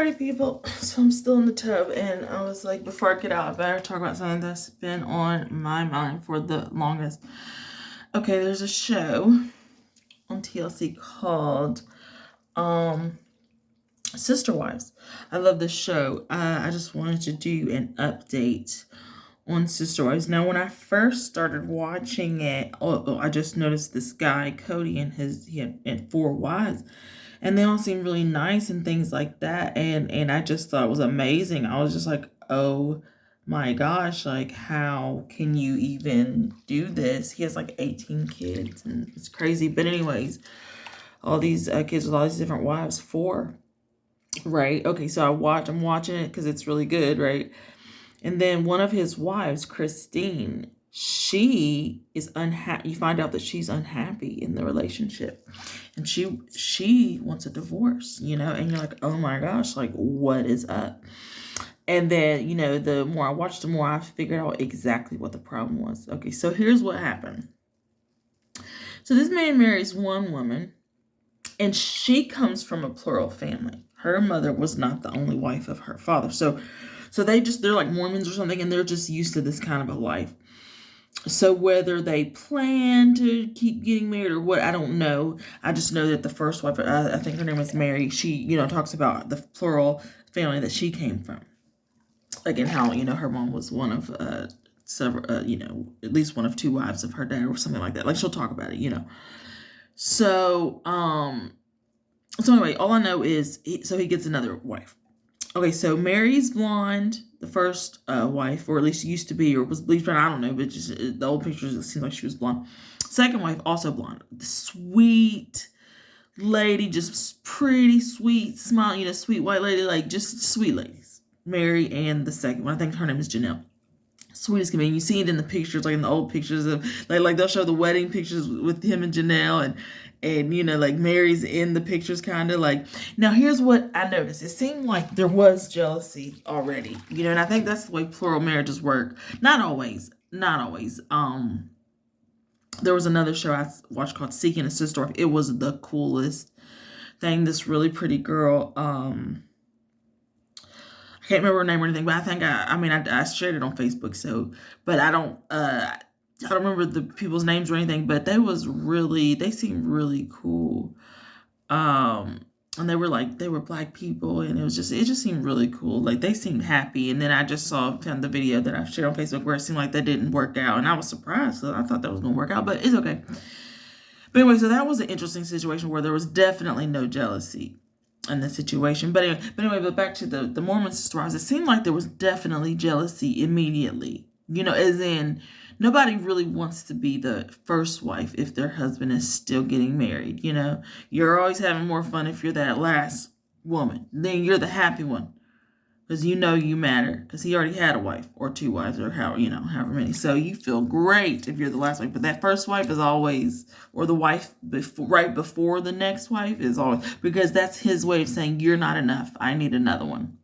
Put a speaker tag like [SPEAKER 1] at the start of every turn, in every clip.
[SPEAKER 1] Alright, people, so I'm still in the tub, and I was like, before I get out, I better talk about something that's been on my mind for the longest. Okay, there's a show on TLC called Sister Wives. I love this show. I just wanted to do an update on Sister Wives. Now, when I first started watching it, I just noticed this guy, Cody, and he had 4 wives, and they all seem really nice and things like that, and I just thought it was amazing. I was just like, oh my gosh, like, how can you even do this? He has like 18 kids, and it's crazy. But anyways, all these kids with all these different wives. 4, right? Okay, so I'm watching it because it's really good, right? And then one of his wives, Christine, she is unhappy. You find out that she's unhappy in the relationship, and she wants a divorce, and you're like, oh my gosh, like, what is up? And then, the more I watched, the more I figured out exactly what the problem was. Okay, so here's what happened. So this man marries one woman, and she comes from a plural family. Her mother was not the only wife of her father. So they're like Mormons or something, and they're just used to this kind of a life. So whether they plan to keep getting married or what, I don't know. I just know that the first wife, I think her name was Mary, she, talks about the plural family that she came from. Like, and how, her mom was one of several, at least one of 2 wives of her dad or something like that. Like, she'll talk about it. So, so anyway, all I know is, he gets another wife. Okay, so Mary's blonde, the first wife, or at least used to be, or was bleached blonde, I don't know, but just the old pictures, it seems like she was blonde. Second wife, also blonde. Sweet lady, just pretty sweet, smile, sweet white lady, like just sweet ladies. Mary and the second one, I think her name is Janelle. Sweet as can be. You see it in the pictures, like in the old pictures of like they'll show the wedding pictures with him and Janelle, and like Mary's in the pictures, kind of like. Now here's what I noticed. It seemed like there was jealousy already, and I think that's the way plural marriages work. Not always. There was another show I watched called Seeking a Sister. It was the coolest thing. This really pretty girl, I can't remember her name or anything, but I think I shared it on Facebook. So, but I don't remember the people's names or anything. But they seemed really cool. And they were Black people, and it just seemed really cool. Like, they seemed happy. And then I just saw kind of the video that I shared on Facebook where it seemed like that didn't work out, and I was surprised. So I thought that was gonna work out, but it's okay. But anyway, so that was an interesting situation where there was definitely no jealousy in the situation. But anyway, back to the Mormon sister wives. It seemed like there was definitely jealousy immediately. As in, nobody really wants to be the first wife if their husband is still getting married. You're always having more fun if you're that last woman. Then you're the happy one, because you matter, because he already had a wife or 2 wives, or however many. So you feel great if you're the last wife, but that first wife is always, or the wife right before the next wife is always, because that's his way of saying, you're not enough, I need another one.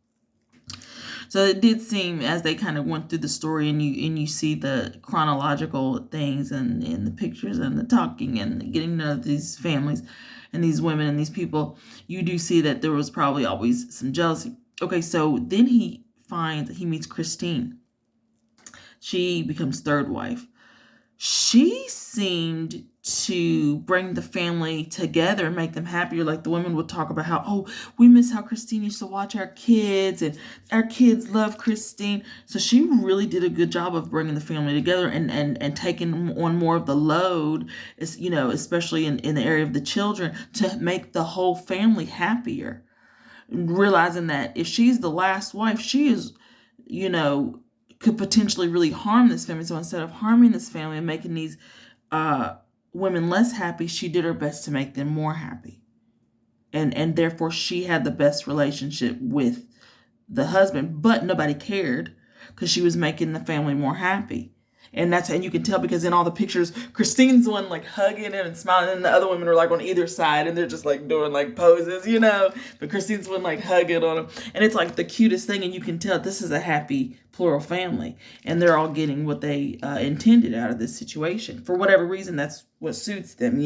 [SPEAKER 1] So it did seem, as they kind of went through the story, and you see the chronological things, and the pictures and the talking and getting to know these families and these women and these people, you do see that there was probably always some jealousy. Okay, so then he meets Christine. She becomes third wife. She seemed to bring the family together and make them happier. Like, the women would talk about how, oh, we miss how Christine used to watch our kids, and our kids love Christine. So she really did a good job of bringing the family together, and taking on more of the load, especially in the area of the children, to make the whole family happier. Realizing that if she's the last wife, she is, could potentially really harm this family. So instead of harming this family and making these women less happy, she did her best to make them more happy. And therefore she had the best relationship with the husband, but nobody cared, because she was making the family more happy. And you can tell, because in all the pictures, Christine's the one like hugging him and smiling, and the other women are like on either side, and they're just like doing like poses, but Christine's the one like hugging on him, and it's like the cutest thing. And you can tell this is a happy plural family, and they're all getting what they intended out of this situation. For whatever reason, that's what suits them.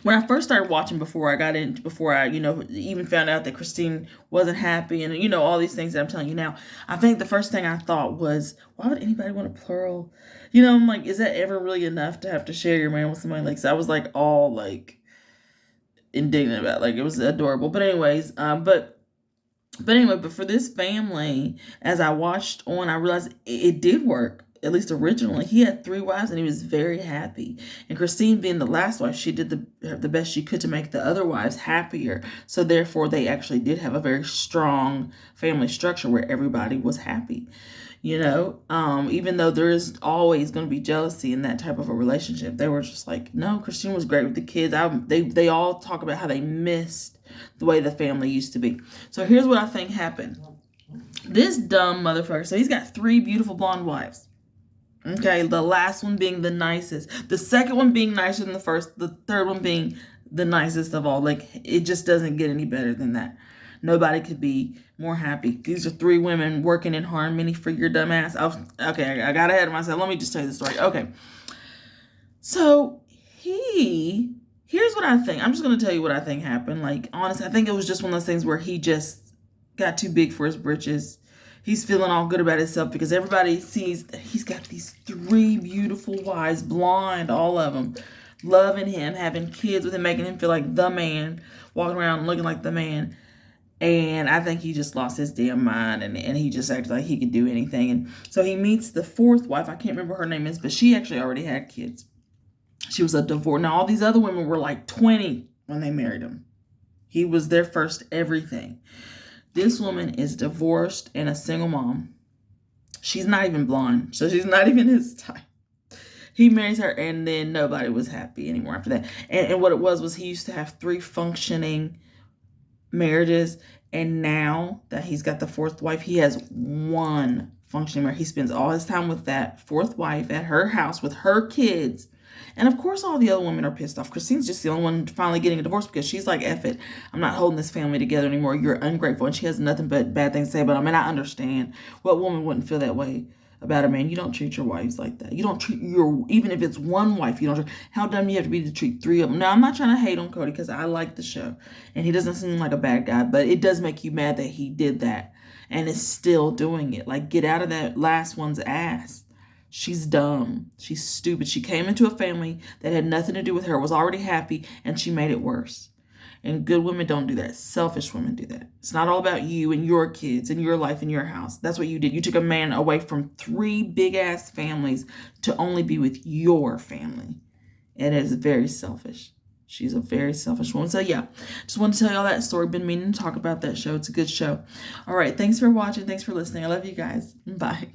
[SPEAKER 1] When I first started watching, before I, even found out that Christine wasn't happy, and all these things that I'm telling you now, I think the first thing I thought was, why would anybody want a plural? I'm like, is that ever really enough to have to share your man with somebody? Like, so I was like all like indignant about it. Like, it was adorable. But anyways, but for this family, as I watched on, I realized it did work. At least originally, he had 3 wives and he was very happy. And Christine, being the last wife, she did the best she could to make the other wives happier. So therefore, they actually did have a very strong family structure where everybody was happy. Even though there is always going to be jealousy in that type of a relationship, they were just like, no, Christine was great with the kids. They all talk about how they missed the way the family used to be. So here's what I think happened. This dumb motherfucker, so he's got 3 beautiful blonde wives. Okay, the last one being the nicest. The second one being nicer than the first. The third one being the nicest of all. Like, it just doesn't get any better than that. Nobody could be more happy. These are 3 women working in harmony for your dumb ass. Okay, I got ahead of myself. Let me just tell you the story. Okay. So, here's what I think. I'm just going to tell you what I think happened. Like, honestly, I think it was just one of those things where he just got too big for his britches. He's feeling all good about himself because everybody sees that he's got these 3 beautiful wives, blonde, all of them, loving him, having kids with him, making him feel like the man, walking around looking like the man. And I think he just lost his damn mind, and he just acted like he could do anything. And so he meets the 4th wife. I can't remember her name is, but she actually already had kids. She was a divorce. Now, all these other women were like 20 when they married him. He was their first everything. This woman is divorced and a single mom. She's not even blonde, so she's not even his type. He marries her, and then nobody was happy anymore after that. And what it was he used to have 3 functioning marriages, and now that he's got the 4th wife, he has 1 functioning marriage. He spends all his time with that 4th wife at her house with her kids. And of course, all the other women are pissed off. Christine's just the only one finally getting a divorce because she's like, F it. I'm not holding this family together anymore. You're ungrateful. And she has nothing but bad things to say about him. And I understand. What woman wouldn't feel that way about a man? You don't treat your wives like that. You don't treat even if it's 1 wife, you don't treat. How dumb you have to be to treat 3 of them. Now, I'm not trying to hate on Cody because I like the show. And he doesn't seem like a bad guy. But it does make you mad that he did that and is still doing it. Like, get out of that last one's ass. She's dumb. She's stupid. She came into a family that had nothing to do with her, was already happy, and she made it worse. And good women don't do that. Selfish women do that. It's not all about you and your kids and your life and your house. That's what you did. You took a man away from 3 big-ass families to only be with your family. And it is very selfish. She's a very selfish woman. So, yeah, just wanted to tell y'all that story. Been meaning to talk about that show. It's a good show. All right, thanks for watching. Thanks for listening. I love you guys. Bye.